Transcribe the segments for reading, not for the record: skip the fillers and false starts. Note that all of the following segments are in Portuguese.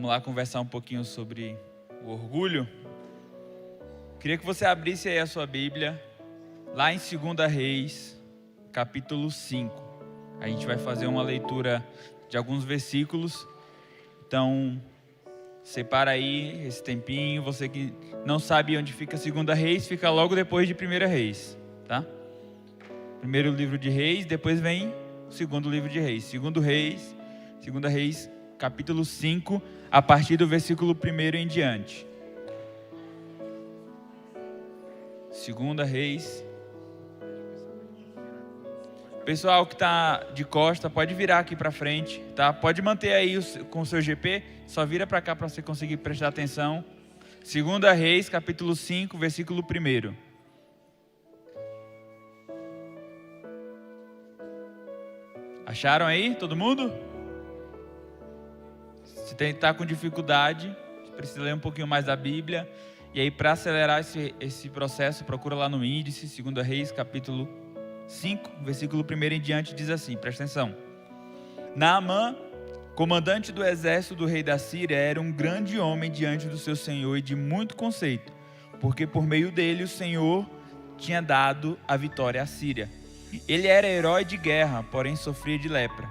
Vamos lá conversar um pouquinho sobre o orgulho. Queria que você abrisse aí a sua Bíblia, lá em 2 Reis, capítulo 5. A gente vai fazer uma leitura de alguns versículos. Então, separa aí esse tempinho. Você que não sabe onde fica 2 Reis, fica logo depois de 1 Reis, tá? Primeiro livro de Reis, depois vem o segundo livro de Reis. 2 Reis, capítulo 5, a partir do versículo 1 em diante. 2 Reis. Pessoal que está de costa, pode virar aqui para frente, tá? Pode manter aí com o seu GP, só vira para cá para você conseguir prestar atenção. 2 Reis, capítulo 5, versículo 1. Acharam aí, todo mundo? Se está com dificuldade, precisa ler um pouquinho mais da Bíblia. E aí, para acelerar esse processo, procura lá no índice, 2 Reis, capítulo 5, versículo 1 em diante, diz assim, presta atenção. Naamã, comandante do exército do rei da Síria, era um grande homem diante do seu senhor e de muito conceito, porque por meio dele o Senhor tinha dado a vitória à Síria. Ele era herói de guerra, porém sofria de lepra.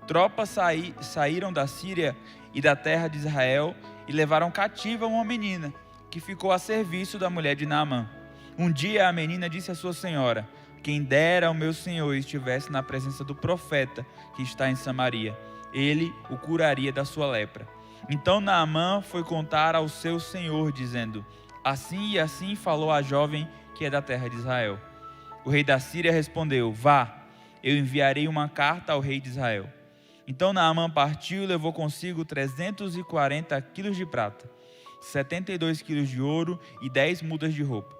Tropas saíram da Síria e da terra de Israel e levaram cativa uma menina, que ficou a serviço da mulher de Naamã. Um dia a menina disse à sua senhora: quem dera o meu senhor estivesse na presença do profeta que está em Samaria, ele o curaria da sua lepra. Então Naamã foi contar ao seu senhor, dizendo: assim e assim falou a jovem que é da terra de Israel. O rei da Síria respondeu: vá, eu enviarei uma carta ao rei de Israel. Então Naamã partiu e levou consigo 340 quilos de prata, 72 quilos de ouro e 10 mudas de roupa.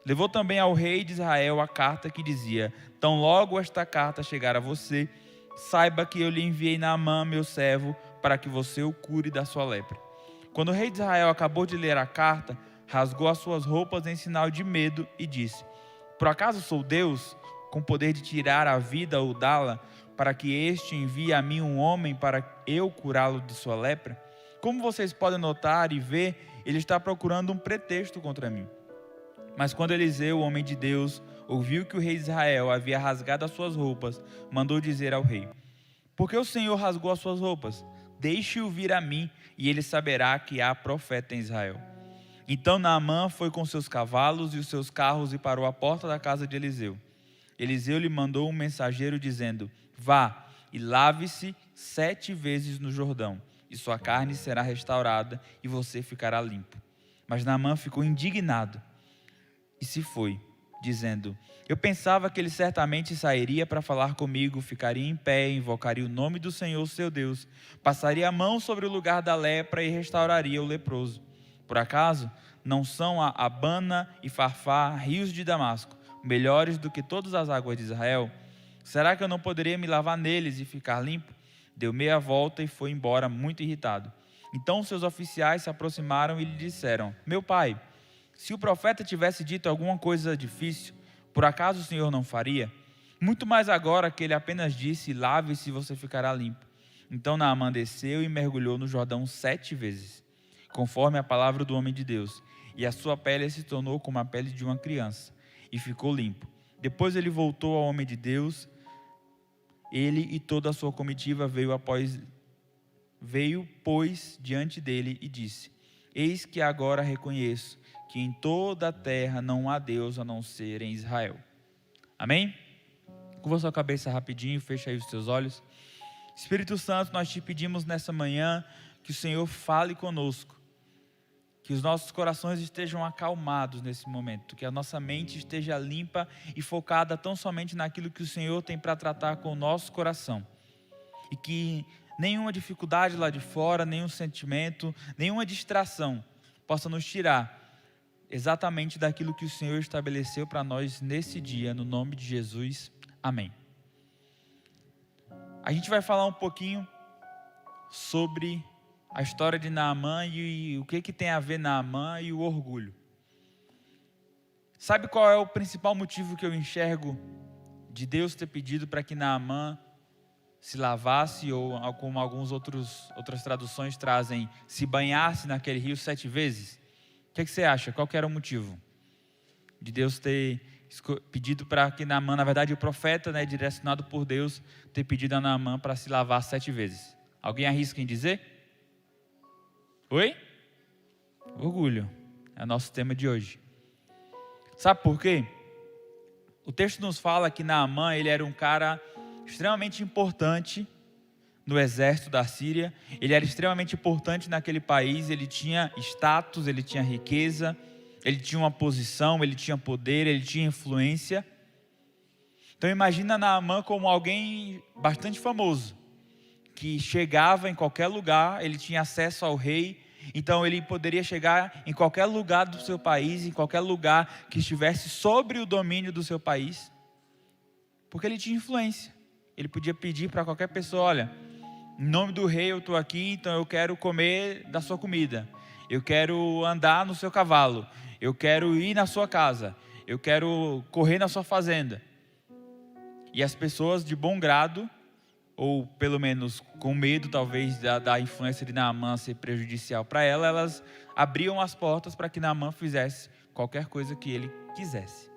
Levou também ao rei de Israel a carta que dizia: tão logo esta carta chegar a você, saiba que eu lhe enviei Naamã, meu servo, para que você o cure da sua lepra. Quando o rei de Israel acabou de ler a carta, rasgou as suas roupas em sinal de medo e disse: por acaso sou Deus, com poder de tirar a vida ou dá-la, para que este envie a mim um homem para eu curá-lo de sua lepra? Como vocês podem notar e ver, ele está procurando um pretexto contra mim. Mas quando Eliseu, o homem de Deus, ouviu que o rei de Israel havia rasgado as suas roupas, mandou dizer ao rei: por que o Senhor rasgou as suas roupas? Deixe-o vir a mim, e ele saberá que há profeta em Israel. Então Naamã foi com seus cavalos e os seus carros e parou à porta da casa de Eliseu. Eliseu lhe mandou um mensageiro dizendo: vá e lave-se 7 vezes no Jordão, e sua carne será restaurada e você ficará limpo. Mas Naamã ficou indignado e se foi, dizendo: eu pensava que ele certamente sairia para falar comigo, ficaria em pé, invocaria o nome do Senhor seu Deus, passaria a mão sobre o lugar da lepra e restauraria o leproso. Por acaso não são Abana e Farfá, rios de Damasco, melhores do que todas as águas de Israel? Será que eu não poderia me lavar neles e ficar limpo? Deu meia volta e foi embora muito irritado. Então seus oficiais se aproximaram e lhe disseram: meu pai, se o profeta tivesse dito alguma coisa difícil, por acaso o Senhor não faria? Muito mais agora que ele apenas disse: lave-se e você ficará limpo. Então Naamã desceu e mergulhou no Jordão 7 vezes, conforme a palavra do homem de Deus, e a sua pele se tornou como a pele de uma criança, e ficou limpo. Depois ele voltou ao homem de Deus. Ele e toda a sua comitiva veio, pois, diante dele e disse: eis que agora reconheço que em toda a terra não há Deus a não ser em Israel. Amém? Curva a sua cabeça rapidinho, fecha aí os seus olhos. Espírito Santo, nós te pedimos nessa manhã que o Senhor fale conosco, que os nossos corações estejam acalmados nesse momento, que a nossa mente esteja limpa e focada tão somente naquilo que o Senhor tem para tratar com o nosso coração. E que nenhuma dificuldade lá de fora, nenhum sentimento, nenhuma distração possa nos tirar exatamente daquilo que o Senhor estabeleceu para nós nesse dia, no nome de Jesus. Amém. A gente vai falar um pouquinho sobre a história de Naamã e o que tem a ver Naamã e o orgulho. Sabe qual é o principal motivo que eu enxergo de Deus ter pedido para que Naamã se lavasse, ou como outras traduções trazem, se banhasse naquele rio 7 vezes? O que você acha? Qual que era o motivo de Deus ter pedido para que Naamã, na verdade o profeta, direcionado por Deus, ter pedido a Naamã para se lavar 7 vezes? Alguém arrisca em dizer? Oi? Orgulho. É o nosso tema de hoje. Sabe por quê? O texto nos fala que Naamã, ele era um cara extremamente importante no exército da Síria. Ele era extremamente importante naquele país. Ele tinha status, ele tinha riqueza, ele tinha uma posição, ele tinha poder, ele tinha influência. Então imagina Naamã como alguém bastante famoso, que chegava em qualquer lugar, ele tinha acesso ao rei. Então ele poderia chegar em qualquer lugar do seu país, em qualquer lugar que estivesse sobre o domínio do seu país, porque ele tinha influência. Ele podia pedir para qualquer pessoa: olha, em nome do rei eu estou aqui, então eu quero comer da sua comida, eu quero andar no seu cavalo, eu quero ir na sua casa, eu quero correr na sua fazenda. E as pessoas de bom grado, ou pelo menos com medo talvez da influência de Naamã ser prejudicial para ela, elas abriam as portas para que Naamã fizesse qualquer coisa que ele quisesse.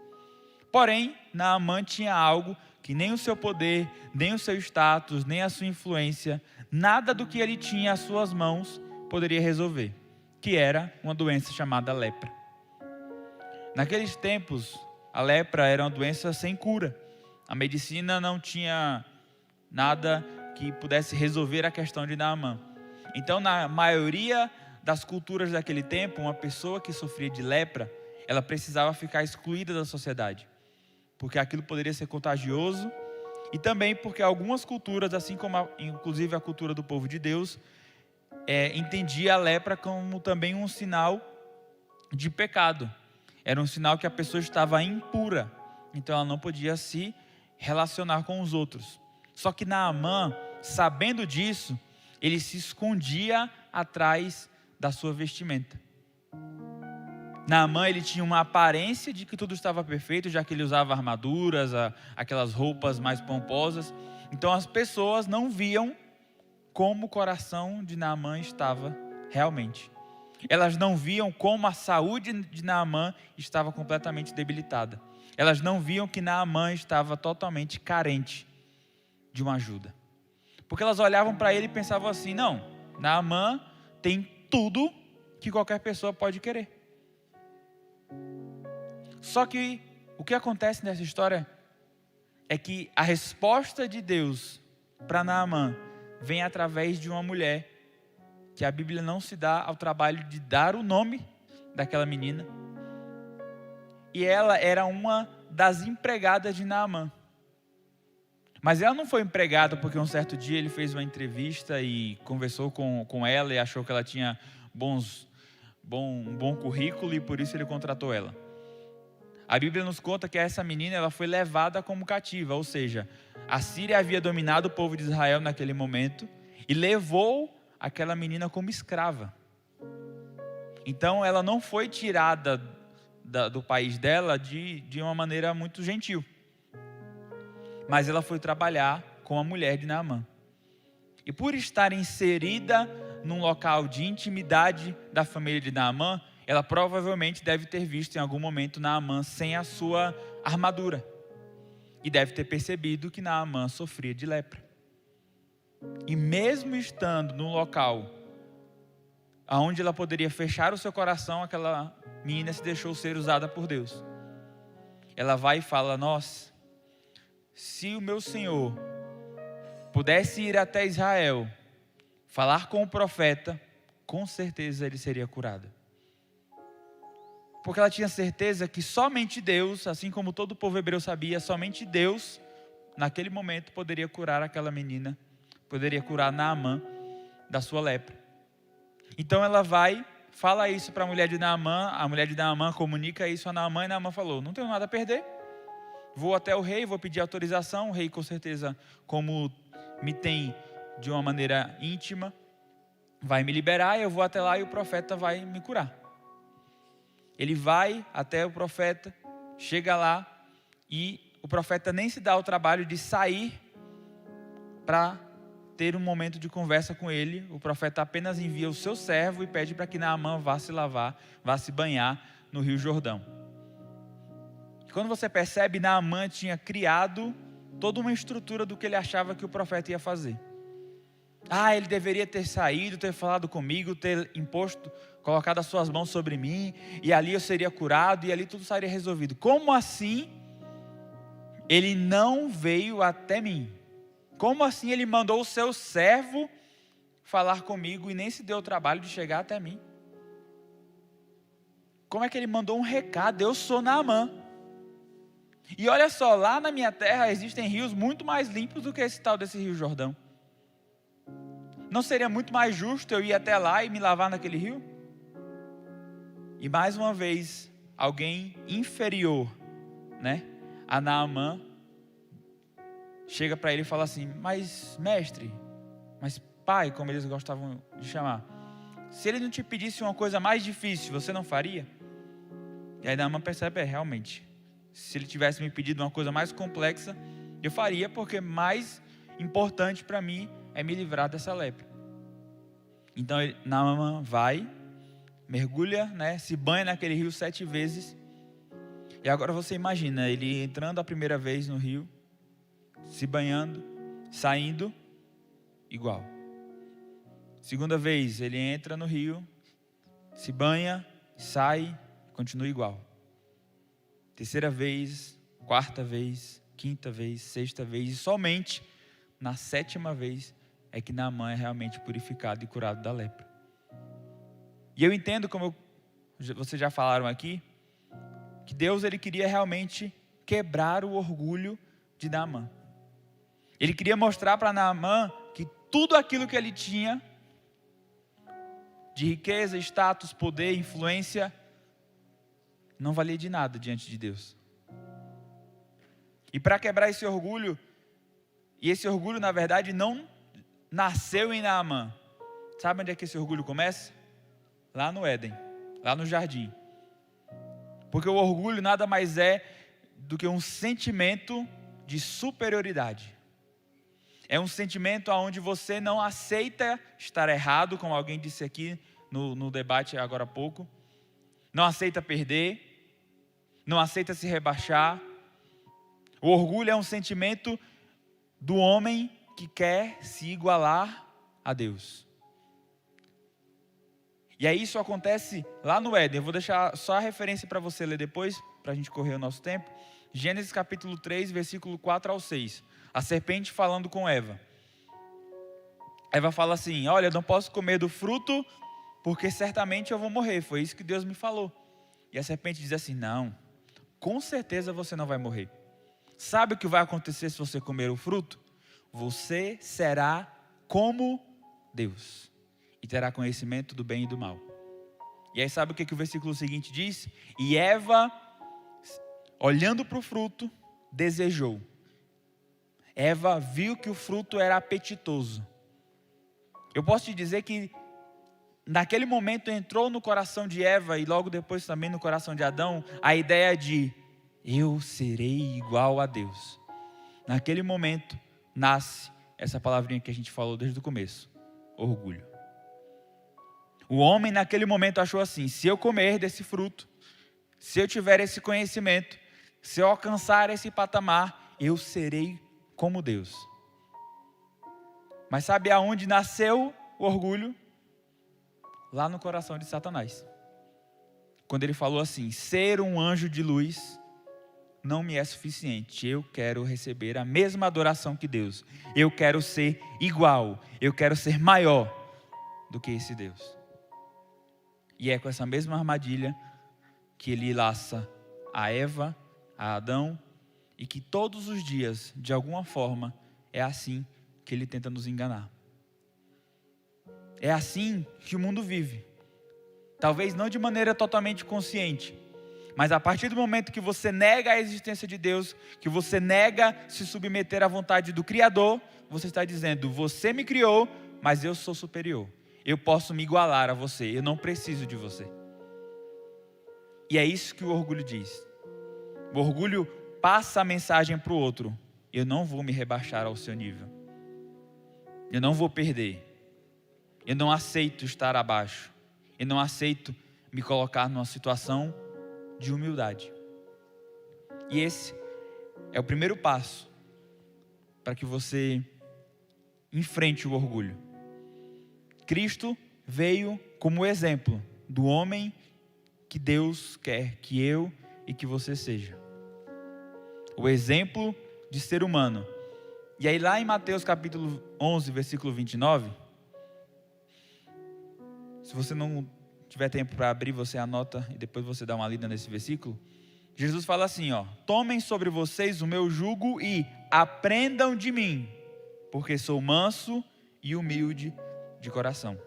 Porém, Naamã tinha algo que nem o seu poder, nem o seu status, nem a sua influência, nada do que ele tinha às suas mãos poderia resolver, que era uma doença chamada lepra. Naqueles tempos, a lepra era uma doença sem cura. A medicina não tinha nada que pudesse resolver a questão de Naamã. Então, na maioria das culturas daquele tempo, uma pessoa que sofria de lepra, ela precisava ficar excluída da sociedade, porque aquilo poderia ser contagioso, e também porque algumas culturas, assim como inclusive a cultura do povo de Deus, entendia a lepra como também um sinal de pecado. Era um sinal que a pessoa estava impura, então ela não podia se relacionar com os outros. Só que Naamã, sabendo disso, ele se escondia atrás da sua vestimenta. Naamã, ele tinha uma aparência de que tudo estava perfeito, já que ele usava armaduras, aquelas roupas mais pomposas. Então as pessoas não viam como o coração de Naamã estava realmente. Elas não viam como a saúde de Naamã estava completamente debilitada. Elas não viam que Naamã estava totalmente carente de uma ajuda. Porque elas olhavam para ele e pensavam assim: não, Naamã tem tudo que qualquer pessoa pode querer. Só que o que acontece nessa história é que a resposta de Deus para Naamã vem através de uma mulher que a Bíblia não se dá ao trabalho de dar o nome daquela menina. E ela era uma das empregadas de Naamã. Mas ela não foi empregada porque um certo dia ele fez uma entrevista e conversou com ela e achou que ela tinha um bom currículo e por isso ele contratou ela. A Bíblia nos conta que essa menina ela foi levada como cativa, ou seja, a Síria havia dominado o povo de Israel naquele momento e levou aquela menina como escrava. Então ela não foi tirada do país dela de uma maneira muito gentil, mas ela foi trabalhar com a mulher de Naamã. E por estar inserida num local de intimidade da família de Naamã, ela provavelmente deve ter visto em algum momento Naamã sem a sua armadura. E deve ter percebido que Naamã sofria de lepra. E mesmo estando num local onde ela poderia fechar o seu coração, aquela menina se deixou ser usada por Deus. Ela vai e fala: nossa, se o meu Senhor pudesse ir até Israel, falar com o profeta, com certeza ele seria curado. Porque ela tinha certeza que somente Deus, assim como todo o povo hebreu sabia, somente Deus, naquele momento, poderia curar aquela menina, poderia curar Naamã da sua lepra. Então ela vai, fala isso para a mulher de Naamã comunica isso a Naamã, e Naamã falou: não tenho nada a perder, vou até o rei, vou pedir autorização, o rei com certeza, como me tem de uma maneira íntima, vai me liberar, eu vou até lá e o profeta vai me curar. Ele vai até o profeta, chega lá e o profeta nem se dá o trabalho de sair para ter um momento de conversa com ele, o profeta apenas envia o seu servo e pede para que Naamã vá se lavar, vá se banhar no Rio Jordão. E quando você percebe, Naamã tinha criado toda uma estrutura do que ele achava que o profeta ia fazer. Ele deveria ter saído, ter falado comigo, ter colocado as suas mãos sobre mim, e ali eu seria curado, e ali tudo seria resolvido. Como assim ele não veio até mim? Como assim ele mandou o seu servo falar comigo e nem se deu o trabalho de chegar até mim? Como é que ele mandou um recado? Eu sou Naamã. E olha só, lá na minha terra existem rios muito mais limpos do que esse tal desse Rio Jordão. Não seria muito mais justo eu ir até lá e me lavar naquele rio? E mais uma vez, alguém inferior, a Naamã, chega para ele e fala assim: mas mestre, mas pai, como eles gostavam de chamar, se ele não te pedisse uma coisa mais difícil, você não faria? E aí Naamã percebe, realmente, se ele tivesse me pedido uma coisa mais complexa, eu faria, porque mais importante para mim é me livrar dessa lepra. Então Naamã vai, mergulha, se banha naquele rio 7 vezes, e agora você imagina, ele entrando a primeira vez no rio, se banhando, saindo, igual. Segunda vez, ele entra no rio, se banha, sai, continua igual. Terceira vez, quarta vez, quinta vez, sexta vez, e somente na 7ª vez é que Naamã é realmente purificado e curado da lepra. E eu entendo, como vocês já falaram aqui, que Deus ele queria realmente quebrar o orgulho de Naamã. Ele queria mostrar para Naamã que tudo aquilo que ele tinha, de riqueza, status, poder, influência, não valia de nada diante de Deus. E para quebrar esse orgulho, e esse orgulho na verdade não nasceu em Naamã. Sabe onde é que esse orgulho começa? Lá no Éden, lá no jardim. Porque o orgulho nada mais é do que um sentimento de superioridade. É um sentimento onde você não aceita estar errado, como alguém disse aqui no debate agora há pouco. Não aceita perder, não aceita se rebaixar. O orgulho é um sentimento do homem que quer se igualar a Deus. E aí isso acontece lá no Éden. Eu vou deixar só a referência para você ler depois, para a gente correr o nosso tempo. Gênesis capítulo 3, versículo 4 ao 6. A serpente falando com Eva. Eva fala assim: olha, eu não posso comer do fruto, porque certamente eu vou morrer. Foi isso que Deus me falou. E a serpente diz assim: não, com certeza você não vai morrer. Sabe o que vai acontecer se você comer o fruto? Você será como Deus, e terá conhecimento do bem e do mal. E aí sabe o que o versículo seguinte diz? E Eva, olhando para o fruto, desejou. Eva viu que o fruto era apetitoso. Eu posso te dizer que naquele momento entrou no coração de Eva e logo depois também no coração de Adão a ideia de: eu serei igual a Deus. Naquele momento nasce essa palavrinha que a gente falou desde o começo: orgulho. O homem naquele momento achou assim: se eu comer desse fruto, se eu tiver esse conhecimento, se eu alcançar esse patamar, eu serei como Deus. Mas sabe aonde nasceu o orgulho? Lá no coração de Satanás. Quando ele falou assim: ser um anjo de luz não me é suficiente. Eu quero receber a mesma adoração que Deus. Eu quero ser igual. Eu quero ser maior do que esse Deus. E é com essa mesma armadilha que ele laça a Eva, a Adão, e que todos os dias, de alguma forma, é assim que ele tenta nos enganar. É assim que o mundo vive. Talvez não de maneira totalmente consciente, mas a partir do momento que você nega a existência de Deus, que você nega se submeter à vontade do Criador, você está dizendo: você me criou, mas eu sou superior. Eu posso me igualar a você, eu não preciso de você. E é isso que o orgulho diz. O orgulho passa a mensagem para o outro: eu não vou me rebaixar ao seu nível. Eu não vou perder. Eu não aceito estar abaixo. Eu não aceito me colocar numa situação de humildade. E esse é o primeiro passo para que você enfrente o orgulho. Cristo veio como exemplo do homem que Deus quer que eu e que você seja. O exemplo de ser humano. E aí lá em Mateus capítulo 11, versículo 29, se você não tiver tempo para abrir, você anota e depois você dá uma lida nesse versículo. Jesus fala assim, tomem sobre vocês o meu jugo e aprendam de mim, porque sou manso e humilde de coração.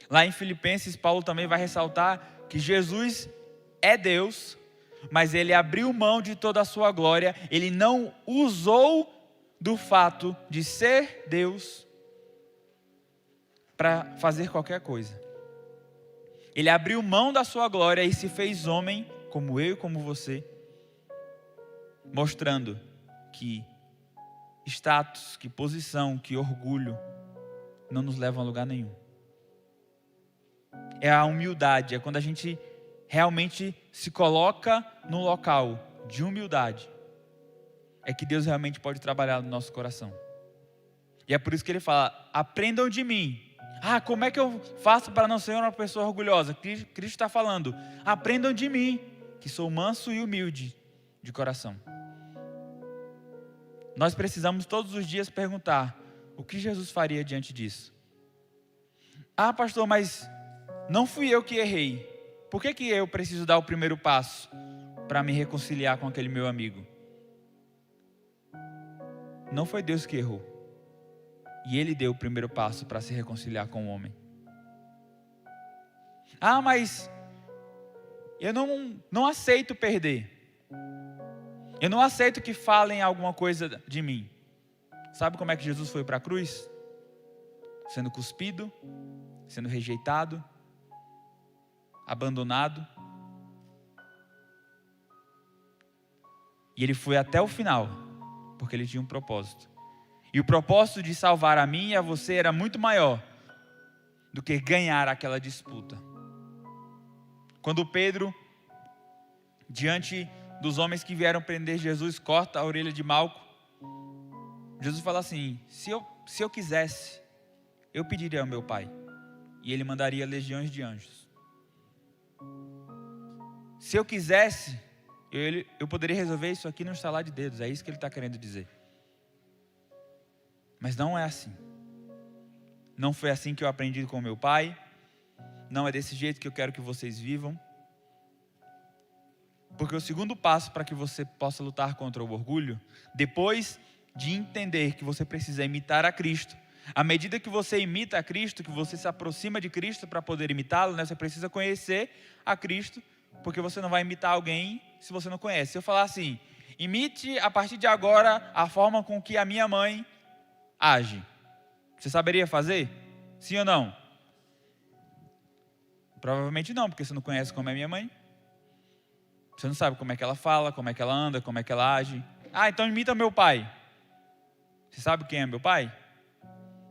Lá em Filipenses, Paulo também vai ressaltar que Jesus é Deus, mas ele abriu mão de toda a sua glória, ele não usou do fato de ser Deus para fazer qualquer coisa. Ele abriu mão da sua glória e se fez homem, como eu e como você, mostrando que status, que posição, que orgulho não nos levam a lugar nenhum. É a humildade, é quando a gente realmente se coloca no local de humildade, é que Deus realmente pode trabalhar no nosso coração. E é por isso que ele fala, aprendam de mim. Como é que eu faço para não ser uma pessoa orgulhosa? Cristo está falando, aprendam de mim, que sou manso e humilde de coração. Nós precisamos todos os dias perguntar, o que Jesus faria diante disso? Pastor, mas não fui eu que errei. Por que eu preciso dar o primeiro passo para me reconciliar com aquele meu amigo? Não foi Deus que errou. E Ele deu o primeiro passo para se reconciliar com o homem. Mas eu não aceito perder. Eu não aceito que falem alguma coisa de mim. Sabe como é que Jesus foi para a cruz? Sendo cuspido, sendo rejeitado, abandonado. E Ele foi até o final, porque Ele tinha um propósito. E o propósito de salvar a mim e a você era muito maior do que ganhar aquela disputa. Quando Pedro, diante dos homens que vieram prender Jesus, corta a orelha de Malco, Jesus fala assim, se eu quisesse, eu pediria ao meu Pai, e Ele mandaria legiões de anjos. Se eu quisesse, eu poderia resolver isso aqui num estalar de dedos, é isso que Ele está querendo dizer. Mas não é assim. Não foi assim que eu aprendi com meu pai. Não é desse jeito que eu quero que vocês vivam. Porque o segundo passo para que você possa lutar contra o orgulho, depois de entender que você precisa imitar a Cristo, à medida que você imita a Cristo, que você se aproxima de Cristo para poder imitá-lo, você precisa conhecer a Cristo, porque você não vai imitar alguém se você não conhece. Se eu falar assim, imite a partir de agora a forma com que a minha mãe age, você saberia fazer? Sim ou não? Provavelmente não, porque você não conhece como é minha mãe. Você não sabe como é que ela fala, como é que ela anda, como é que ela age. Então imita meu pai. Você sabe quem é meu pai?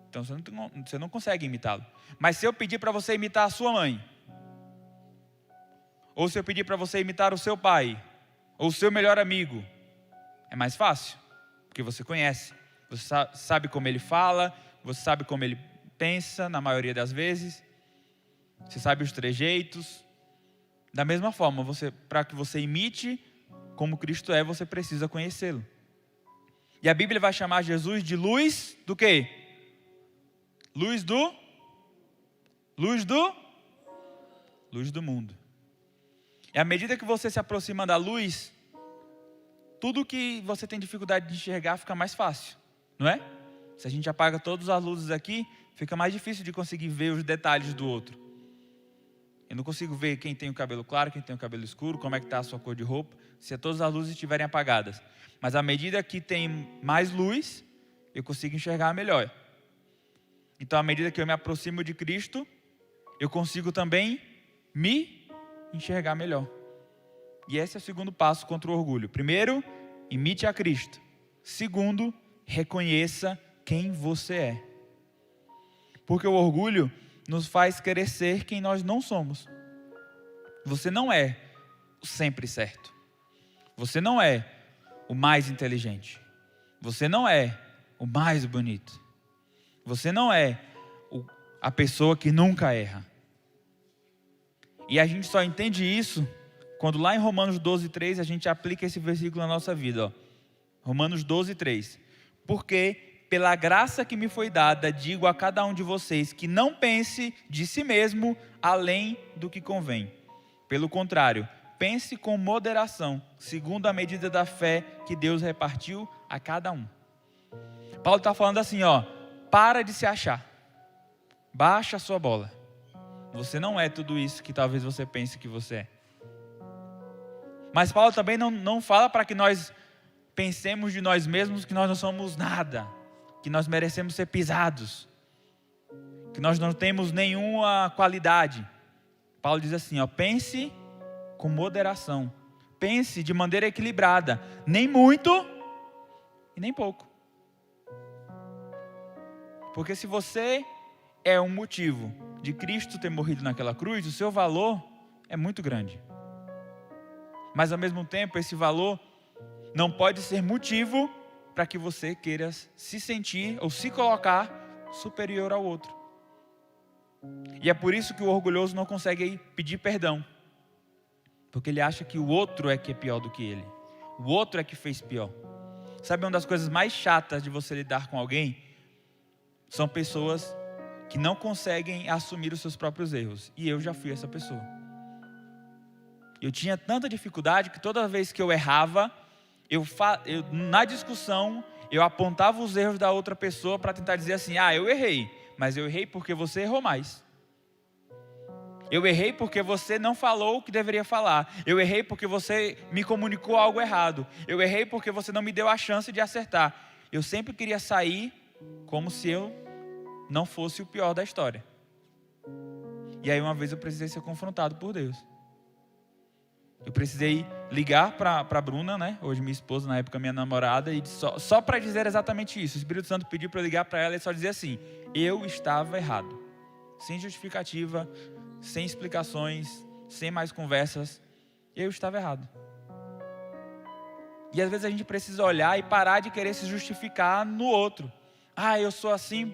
Então você não consegue imitá-lo. Mas se eu pedir para você imitar a sua mãe, ou se eu pedir para você imitar o seu pai, ou o seu melhor amigo, é mais fácil, porque você conhece. Você sabe como ele fala, você sabe como ele pensa, na maioria das vezes. Você sabe os trejeitos. Da mesma forma, para que você imite como Cristo é, você precisa conhecê-lo. E a Bíblia vai chamar Jesus de luz do quê? Luz do mundo. E à medida que você se aproxima da luz, tudo que você tem dificuldade de enxergar fica mais fácil, não é? Se a gente apaga todas as luzes aqui, fica mais difícil de conseguir ver os detalhes do outro. Eu não consigo ver quem tem o cabelo claro, quem tem o cabelo escuro, como é que está a sua cor de roupa, se todas as luzes estiverem apagadas. Mas à medida que tem mais luz, eu consigo enxergar melhor. Então, à medida que eu me aproximo de Cristo, eu consigo também me enxergar melhor. E esse é o segundo passo contra o orgulho. Primeiro, imite a Cristo. Segundo, reconheça quem você é. Porque o orgulho nos faz querer ser quem nós não somos. Você não é o sempre certo. Você não é o mais inteligente. Você não é o mais bonito. Você não é a pessoa que nunca erra. E a gente só entende isso quando lá em Romanos 12:3 a gente aplica esse versículo na nossa vida. Ó. Romanos 12:3. Porque pela graça que me foi dada, digo a cada um de vocês que não pense de si mesmo além do que convém. Pelo contrário, pense com moderação, segundo a medida da fé que Deus repartiu a cada um. Paulo está falando assim, ó, para de se achar. Baixa a sua bola. Você não é tudo isso que talvez você pense que você é. Mas Paulo também não fala para que nós pensemos de nós mesmos que nós não somos nada, que nós merecemos ser pisados, que nós não temos nenhuma qualidade. Paulo diz assim, ó, pense com moderação, pense de maneira equilibrada, nem muito e nem pouco. Porque se você é um motivo de Cristo ter morrido naquela cruz, o seu valor é muito grande. Mas ao mesmo tempo, esse valor não pode ser motivo para que você queira se sentir ou se colocar superior ao outro. E é por isso que o orgulhoso não consegue pedir perdão. Porque ele acha que o outro é que é pior do que ele. O outro é que fez pior. Sabe uma das coisas mais chatas de você lidar com alguém? São pessoas que não conseguem assumir os seus próprios erros. E eu já fui essa pessoa. Eu tinha tanta dificuldade que toda vez que eu errava, na discussão, eu apontava os erros da outra pessoa para tentar dizer assim, eu errei, mas eu errei porque você errou mais. Eu errei porque você não falou o que deveria falar. Eu errei porque você me comunicou algo errado. Eu errei porque você não me deu a chance de acertar. Eu sempre queria sair como se eu não fosse o pior da história. E aí uma vez eu precisei ser confrontado por Deus. Eu precisei ligar para a Bruna, né? Hoje minha esposa, na época minha namorada, e só para dizer exatamente isso. O Espírito Santo pediu para eu ligar para ela e só dizer assim, eu estava errado. Sem justificativa, sem explicações, sem mais conversas, eu estava errado. E às vezes a gente precisa olhar e parar de querer se justificar no outro. Eu sou assim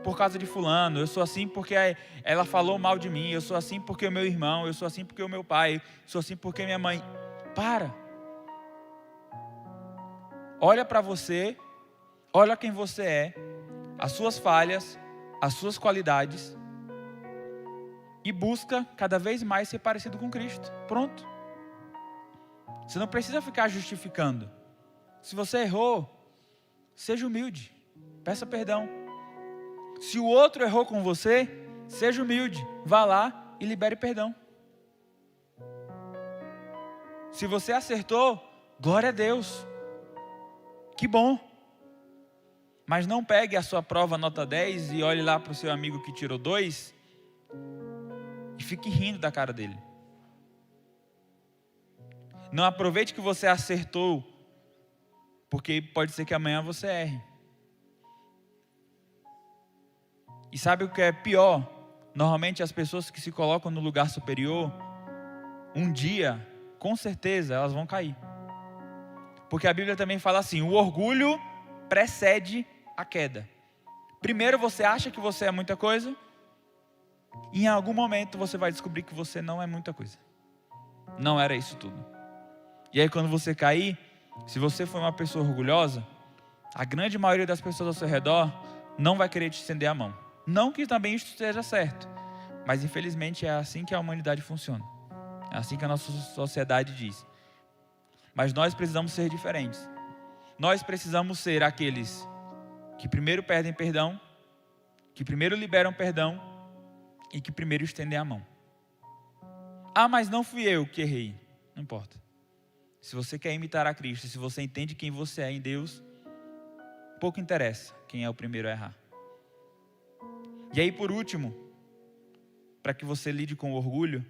por causa de fulano, eu sou assim porque ela falou mal de mim, eu sou assim porque o meu irmão, eu sou assim porque o meu pai, eu sou assim porque minha mãe. Para. Olha para você, olha quem você é, as suas falhas, as suas qualidades e busca cada vez mais ser parecido com Cristo. Pronto. Você não precisa ficar justificando. Se você errou, seja humilde, peça perdão. Se o outro errou com você, seja humilde, vá lá e libere perdão. Se você acertou, glória a Deus, que bom. Mas não pegue a sua prova nota 10 e olhe lá para o seu amigo que tirou 2 e fique rindo da cara dele. Não aproveite que você acertou, porque pode ser que amanhã você erre. E sabe o que é pior? Normalmente as pessoas que se colocam no lugar superior, um dia, com certeza, elas vão cair. Porque a Bíblia também fala assim, o orgulho precede a queda. Primeiro você acha que você é muita coisa, e em algum momento você vai descobrir que você não é muita coisa. Não era isso tudo. E aí quando você cair, se você for uma pessoa orgulhosa, a grande maioria das pessoas ao seu redor não vai querer te estender a mão. Não que também isso esteja certo, mas infelizmente é assim que a humanidade funciona. É assim que a nossa sociedade diz. Mas nós precisamos ser diferentes. Nós precisamos ser aqueles que primeiro pedem perdão, que primeiro liberam perdão e que primeiro estendem a mão. Mas não fui eu que errei. Não importa. Se você quer imitar a Cristo, se você entende quem você é em Deus, pouco interessa quem é o primeiro a errar. E aí, por último, para que você lide com o orgulho,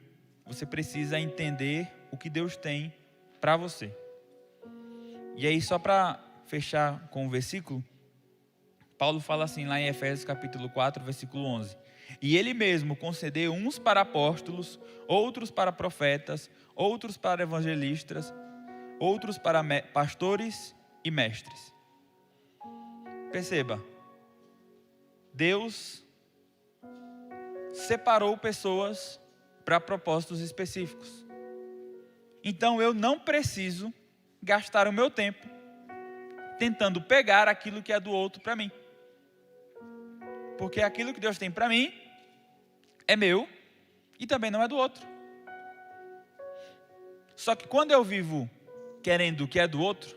você precisa entender o que Deus tem para você. E aí, só para fechar com o versículo, Paulo fala assim lá em Efésios capítulo 4, versículo 11. E ele mesmo concedeu uns para apóstolos, outros para profetas, outros para evangelistas, outros para pastores e mestres. Perceba, Deus separou pessoas para propósitos específicos. Então eu não preciso gastar o meu tempo tentando pegar aquilo que é do outro para mim. Porque aquilo que Deus tem para mim é meu e também não é do outro. Só que quando eu vivo querendo o que é do outro,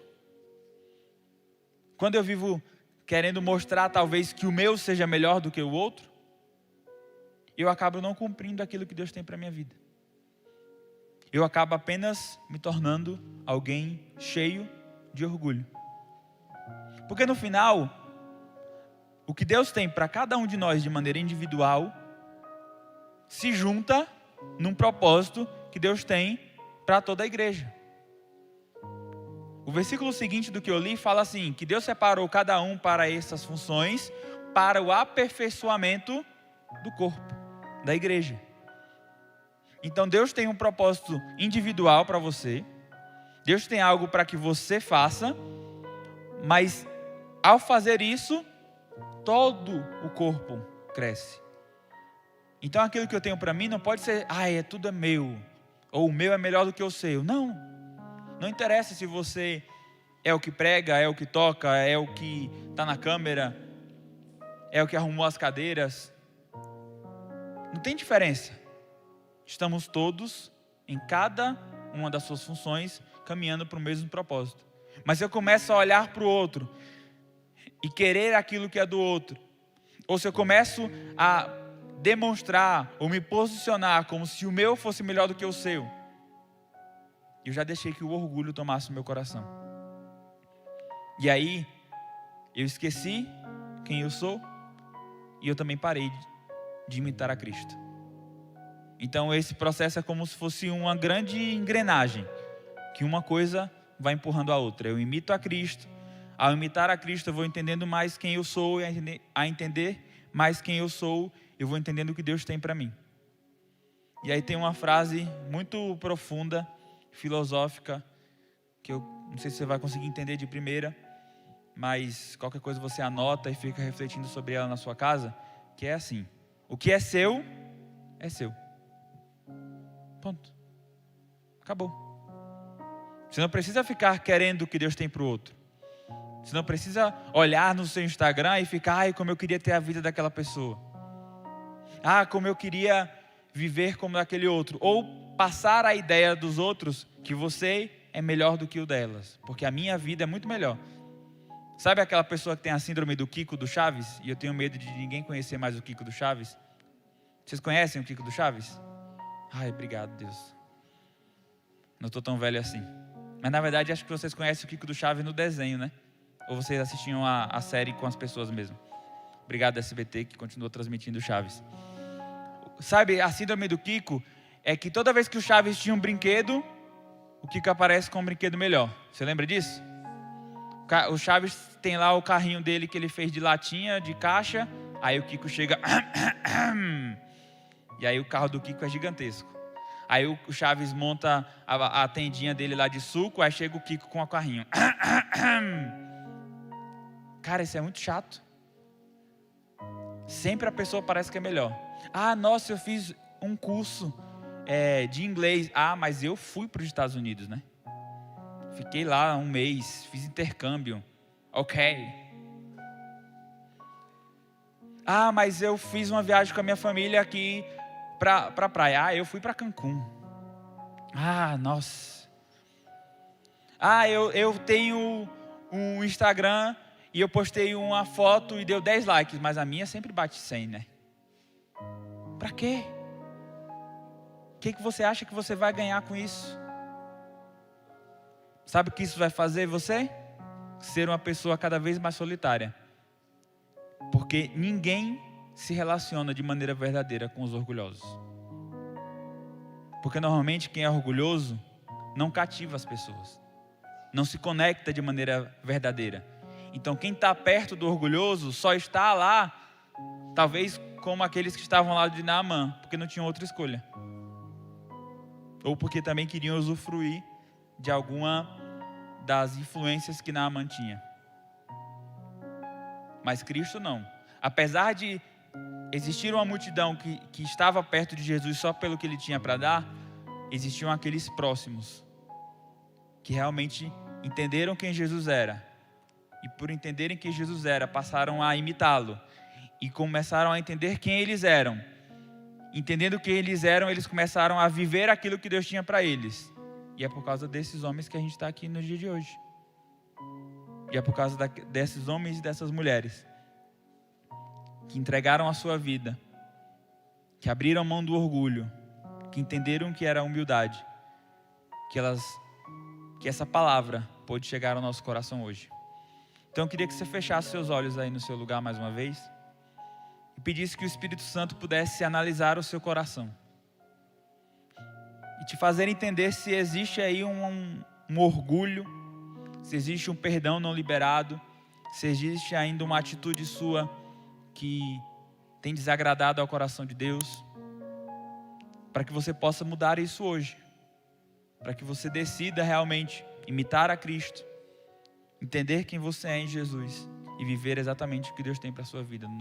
quando eu vivo querendo mostrar talvez que o meu seja melhor do que o outro, eu acabo não cumprindo aquilo que Deus tem para a minha vida. Eu acabo apenas me tornando alguém cheio de orgulho. Porque no final, o que Deus tem para cada um de nós de maneira individual, se junta num propósito que Deus tem para toda a igreja. O versículo seguinte do que eu li fala assim, que Deus separou cada um para essas funções, para o aperfeiçoamento do corpo, da igreja. Então Deus tem um propósito individual para você, Deus tem algo para que você faça, mas ao fazer isso, todo o corpo cresce. Então aquilo que eu tenho para mim não pode ser, tudo é meu, ou o meu é melhor do que o seu. Não interessa se você é o que prega, é o que toca, é o que está na câmera, é o que arrumou as cadeiras. Não tem diferença. Estamos todos, em cada uma das suas funções, caminhando para o mesmo propósito. Mas se eu começo a olhar para o outro e querer aquilo que é do outro, ou se eu começo a demonstrar ou me posicionar como se o meu fosse melhor do que o seu, eu já deixei que o orgulho tomasse o meu coração. E aí, eu esqueci quem eu sou e eu também parei de imitar a Cristo. Então esse processo é como se fosse uma grande engrenagem, que uma coisa vai empurrando a outra. Eu imito a Cristo, ao imitar a Cristo eu vou entendendo mais quem eu sou, e a entender mais quem eu sou, eu vou entendendo o que Deus tem para mim. E aí tem uma frase muito profunda, filosófica, que eu não sei se você vai conseguir entender de primeira, mas qualquer coisa você anota e fica refletindo sobre ela na sua casa, que é assim: o que é seu, é seu. Ponto. Acabou. Você não precisa ficar querendo o que Deus tem para o outro. Você não precisa olhar no seu Instagram e ficar, como eu queria ter a vida daquela pessoa. Como eu queria viver como daquele outro. Ou passar a ideia dos outros que você é melhor do que o delas. Porque a minha vida é muito melhor. Sabe aquela pessoa que tem a síndrome do Kiko do Chaves? E eu tenho medo de ninguém conhecer mais o Kiko do Chaves. Vocês conhecem o Kiko do Chaves? Obrigado, Deus. Não estou tão velho assim. Mas na verdade acho que vocês conhecem o Kiko do Chaves no desenho, né? Ou vocês assistiam a série com as pessoas mesmo. Obrigado, SBT, que continua transmitindo o Chaves. Sabe, a síndrome do Kiko é que toda vez que o Chaves tinha um brinquedo, o Kiko aparece com um brinquedo melhor. Você lembra disso? O Chaves tem lá o carrinho dele que ele fez de latinha, de caixa. Aí o Kiko chega... E aí o carro do Kiko é gigantesco. Aí o Chaves monta a tendinha dele lá de suco, aí chega o Kiko com o carrinho. Cara, isso é muito chato. Sempre a pessoa parece que é melhor. Nossa, eu fiz um curso de inglês. Mas eu fui para os Estados Unidos, né? Fiquei lá um mês, fiz intercâmbio. Ok. Mas eu fiz uma viagem com a minha família aqui para praia. Eu fui para Cancún. Nossa. Eu tenho um Instagram e eu postei uma foto e deu 10 likes, mas a minha sempre bate 100, né? Para quê? O que você acha que você vai ganhar com isso? Sabe o que isso vai fazer você? Ser uma pessoa cada vez mais solitária. Porque ninguém se relaciona de maneira verdadeira com os orgulhosos. Porque normalmente quem é orgulhoso não cativa as pessoas. Não se conecta de maneira verdadeira. Então quem está perto do orgulhoso só está lá, talvez como aqueles que estavam lá de Naamã, porque não tinham outra escolha. Ou porque também queriam usufruir de alguma das influências que Naamã tinha. Mas Cristo não. Apesar de existir uma multidão que estava perto de Jesus só pelo que ele tinha para dar, existiam aqueles próximos que realmente entenderam quem Jesus era. E por entenderem quem Jesus era, passaram a imitá-lo. E começaram a entender quem eles eram. Entendendo quem eles eram, eles começaram a viver aquilo que Deus tinha para eles. E é por causa desses homens que a gente está aqui no dia de hoje. E é por causa desses homens e dessas mulheres que entregaram a sua vida, que abriram mão do orgulho, que entenderam o que era a humildade, que essa palavra pôde chegar ao nosso coração hoje. Então eu queria que você fechasse seus olhos aí no seu lugar mais uma vez e pedisse que o Espírito Santo pudesse analisar o seu coração e te fazer entender se existe aí um orgulho, se existe um perdão não liberado, se existe ainda uma atitude sua que tem desagradado ao coração de Deus, para que você possa mudar isso hoje, para que você decida realmente imitar a Cristo, entender quem você é em Jesus e viver exatamente o que Deus tem para a sua vida. No nome